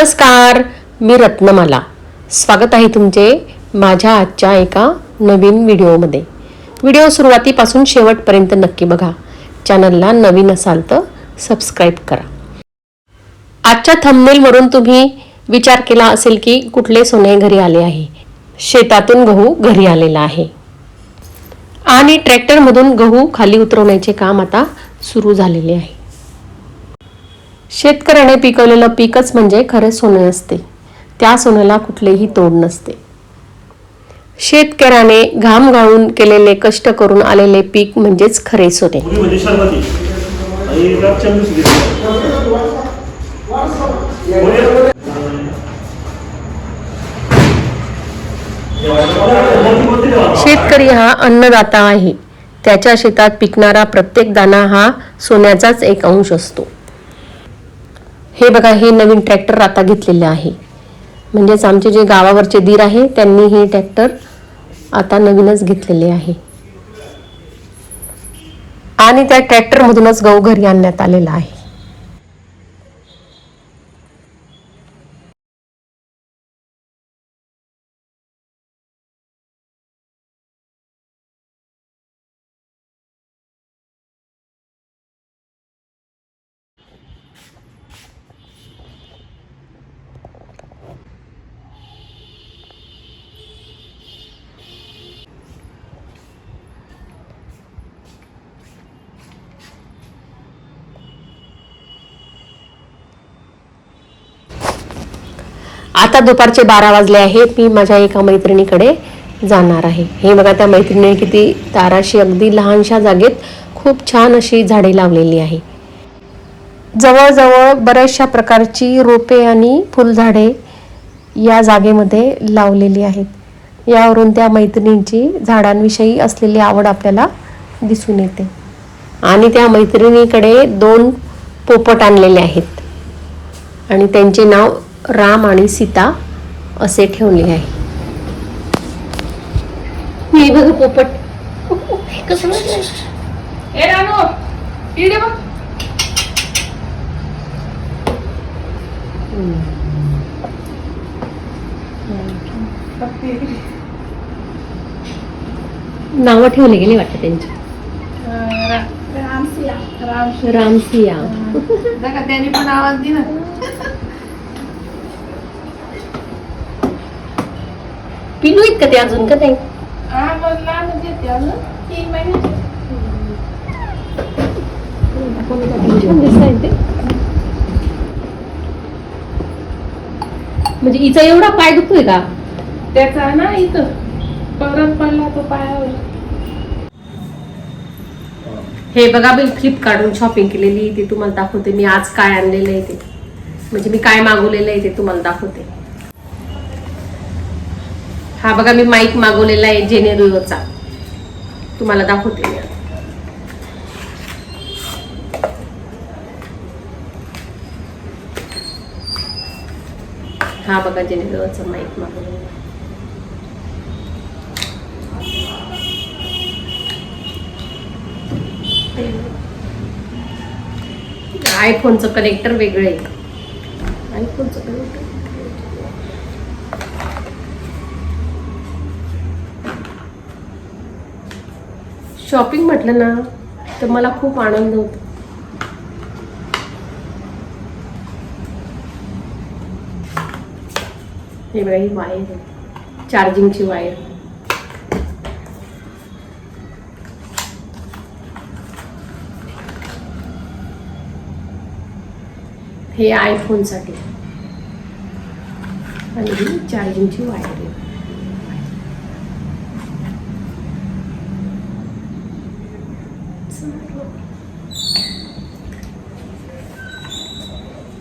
नमस्कार, मी रत्नमाला. स्वागत आहे तुमचे माझ्या आजच्या एका नवीन व्हिडिओमध्ये. व्हिडिओ सुरुवातीपासून शेवटपर्यंत नक्की बघा. चॅनलला नवीन असाल तर सबस्क्राईब करा. आजच्या थंबनेलवरून तुम्ही विचार केला असेल की कुठले सोने घरी आले आहे. शेतातून गहू घरी आलेला आहे आणि ट्रॅक्टरमधून गहू खाली उतरवण्याचे काम आता सुरू झालेले आहे. शेतकऱ्याने पिकवलेलं पीकच म्हणजे खरे सोने असते. त्या सोन्याला कुठलेही तोड नसते. शेतकऱ्याने घाम गाळून केलेले कष्ट करून आलेले पीक म्हणजेच खरे सोने. शेतकरी हा अन्नदाता आहे. त्याच्या शेतात पिकणारा प्रत्येक दाणा हा सोन्याचाच एक अंश असतो. हे बघा, हे नवीन ट्रॅक्टर आता घेतलेले आहे. म्हणजेच आमचे जे गावावरचे दीर आहे त्यांनी हे ट्रॅक्टर आता नवीनच घेतलेले आहे आणि त्या ट्रॅक्टरमधूनच गहू घरी आणण्यात आलेला आहे. आता दुपारचे 12 वाजले आहेत. मी माझ्या एका मैत्रिणीकडे जाणार आहे. हे बघा, त्या मैत्रिणीने किती ताराशी अगदी लहानशा जागेत खूप छान अशी झाडे लावलेली आहे. जवळजवळ बऱ्याचशा प्रकारची रोपे आणि फुलझाडे या जागेमध्ये लावलेली आहेत. यावरून त्या मैत्रिणींची झाडांविषयी असलेली आवड आपल्याला दिसून येते. आणि त्या मैत्रिणीकडे 2 पोपट आणलेले आहेत आणि त्यांचे नाव राम आणि सीता असे ठेवले आहे. मी बघ पोपट कसं नाव ठेवले गेले वाटतं त्यांची. रामसिया. त्याने पण आवाज दिला. पिलू आहेत का ते अजून का नाही? म्हणजे हिचा एवढा पाय दुखतोय का? त्याचा ना इथं परत पडला तो पायावर. हे बघा, मी फ्लिपकार्टवरून शॉपिंग केलेली ते तुम्हाला दाखवते. मी आज काय आणलेलं आहे ते, म्हणजे मी काय मागवलेलं आहे ते तुम्हाला दाखवते. हा बघा, मी माईक मागवलेला आहे जेनेरिओचा, तुम्हाला दाखवते मी. हा बघा, जेनेरिओचा माईक मागवलेला. आयफोनचं कनेक्टर वेगळं आहे. आयफोनचं कनेक्टर शॉपिंग म्हटलं ना तर मला खूप आनंद होतो. हे बघा, ही वायर आहे, चार्जिंगची वायर. हे आयफोनसाठी आणि ही चार्जिंगची वायर आहे.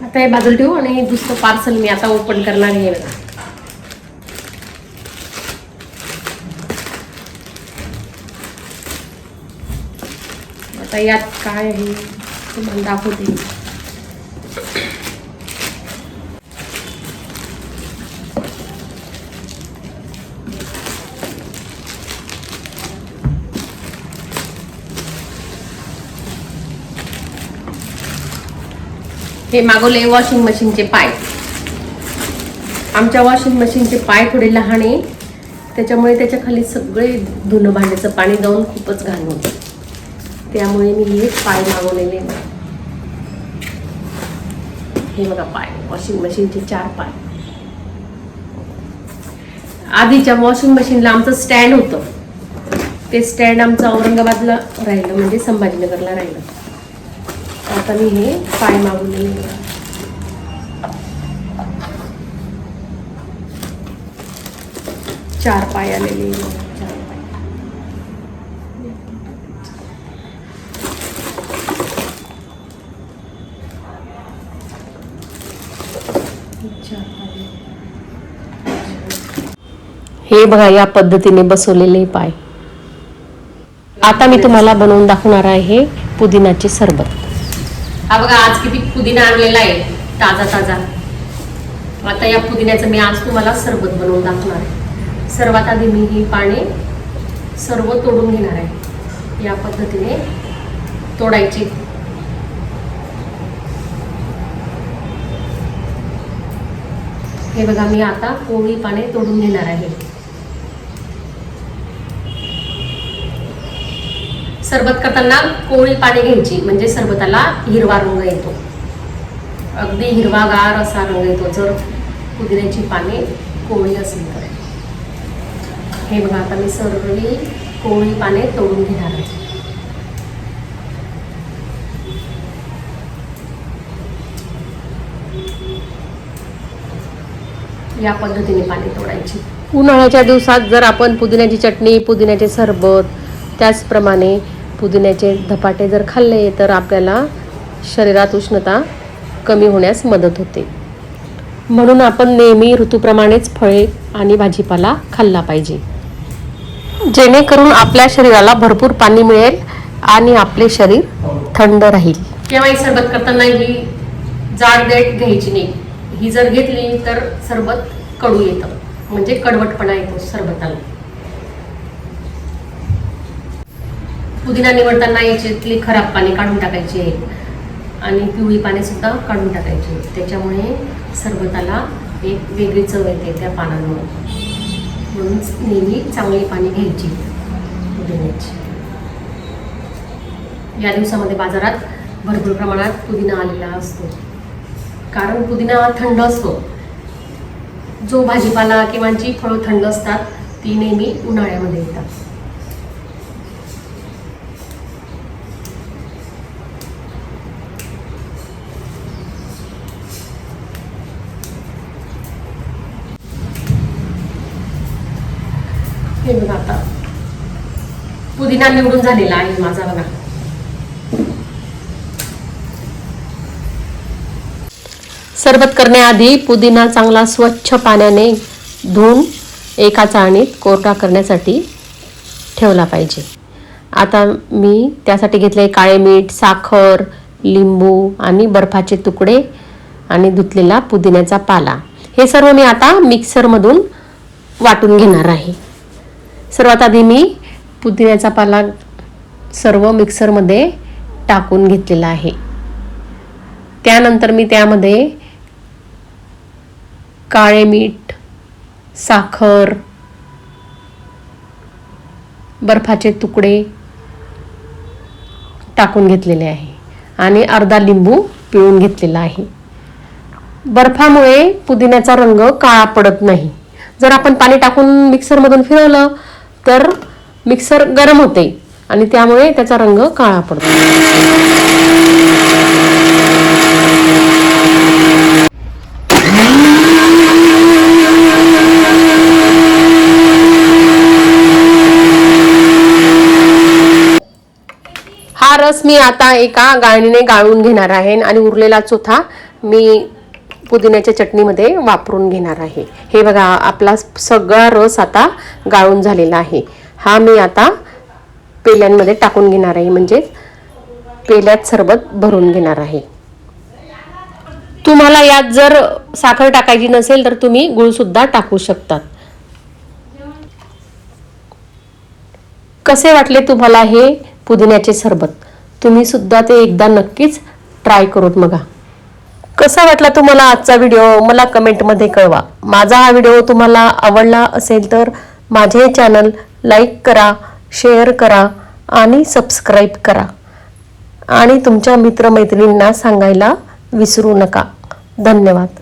आता हे बाजूला ठेवू आणि दुसरं पार्सल मी आता ओपन करणार आहे. आता यात काय आहे तुम्हाला दाखवते. हे मागवले वॉशिंग मशीनचे पाय. आमच्या वॉशिंग मशीनचे पाय थोडे लहान आहे, त्याच्यामुळे त्याच्या खाली सगळे धुणं भांड्याचं पाणी जाऊन खूपच घाण होतं. त्यामुळे मी हे पाय मागवलेले. हे बघा पाय, वॉशिंग मशीनचे 4 पाय. आधीच्या वॉशिंग मशीनला आमचं स्टँड होतं, ते स्टँड आमचं औरंगाबादला राहिलं, म्हणजे संभाजीनगरला राहिलं. आता मी हे पाय मागवलेले. 4 पाय आलेले. 4 पाय. हे बघा या पद्धतीने बसवलेले पाय. आता मी तुम्हाला बनवून दाखवणार आहे पुदिनाचे सरबत. हा बघा आज किती पुदिना आणलेला आहे, ताजा ताजा. आता या पुदिन्याचं मी आज तुम्हाला सरबत बनवून दाखवणार आहे. सर्वात आधी मी ही पाने सर्व तोडून घेणार आहे. या पद्धतीने तोडायची. हे बघा मी आता कोवळी पाने तोडून घेणार आहे. सरबत करताना कोवळी पाने घ्यायची, म्हणजे सरबताला हिरवा रंग येतो. अगदी हिरवागार असा रंग येतो जर पुदिन्याची पाने कोवळी असेल तर. हे बघा आता मी सर्व कोवळी पाने तोडून घेणार आहे. या पद्धतीने पाने तोडायची. उन्हाळ्याच्या दिवसात जर आपण पुदिन्याची चटणी, पुदिन्याचे सरबत, त्याचप्रमाणे पुदिन्याचे धपाटे जर खाल्ले तर आपल्याला शरीरात उष्णता कमी होण्यास मदत होते. म्हणून आपण नेहमी ऋतूप्रमाणेच फळे आणि भाजीपाला खाल्ला पाहिजे, जेणेकरून आपल्या शरीराला भरपूर पाणी मिळेल आणि आपले शरीर थंड राहील. केव्हाही सरबत करताना ही जाड देठ घ्यायची नाही. ही जर घेतली तर सरबत कडू येतं, म्हणजे कडवटपणा येतो सरबताला. पुदिना निवडताना याच्यातली खराब पाने काढून टाकायची आणि पिवळी पाने सुद्धा काढून टाकायची. त्याच्यामुळे सरबताला एक वेगळी चव येते त्या पानांमुळे. म्हणून नेहमी चांगली पाने घ्यायची पुदिन्याची. या दिवसामध्ये बाजारात भरपूर प्रमाणात पुदिना आलेला असतो, कारण पुदिना थंड असतो. जो भाजीपाला किंवा जी फळं थंड असतात ती नेहमी उन्हाळ्यामध्ये येतात. हे बघा आता पुदिना निवडून झालेला आहे माझा. बघा सरबत करण्याआधी पुदिना चांगला स्वच्छ पाण्याने धुवून एका चाळणीत कोरडा करण्यासाठी ठेवला पाहिजे. आता मी त्यासाठी घेतले काळे मीठ, साखर, लिंबू आणि बर्फाचे तुकडे आणि धुतलेला पुदिन्याचा पाला. हे सर्व मी आता मिक्सरमधून वाटून घेणार आहे. सर्वात आधी मी पुदिन्याचा पाला सर्व मिक्सरमध्ये टाकून घेतलेला आहे. त्यानंतर मी त्यामध्ये काळे मीठ, साखर, बर्फाचे तुकडे टाकून घेतलेले आहे आणि अर्धा लिंबू पिळून घेतलेला आहे. बर्फामुळे पुदिन्याचा रंग काळा पडत नाही. जर आपण पाणी टाकून मिक्सरमधून फिरवलं तर मिक्सर गरम होते आणि त्यामुळे त्याचा रंग काळा पडतो. हा रस मी आता एका गाळणीने गाळून घेणार आहे आणि उरलेला चोथा मी पुदिन्याच्या चटणीमध्ये वापरून घेणार आहे. हे बघा आपला सगळा रस आता गाळून झालेला आहे. हा मी आता पेल्यांमध्ये टाकून घेणार आहे, म्हणजे पेल्यात सरबत भरून घेणार आहे. तुम्हाला यात जर साखर टाकायची नसेल तर तुम्ही गूळ सुद्धा टाकू शकतात. कसे वाटले तुम्हाला हे पुदिन्याचे सरबत? तुम्ही सुद्धा ते एकदा नक्कीच ट्राय करून बघा. कसा वाटला तुम्हाला आजचा व्हिडिओ मला कमेंटमध्ये कळवा. माझा हा व्हिडिओ तुम्हाला आवडला असेल तर माझे चॅनल लाईक करा, शेअर करा आणि सबस्क्राईब करा आणि तुमच्या मित्रमैत्रिणींना सांगायला विसरू नका. धन्यवाद.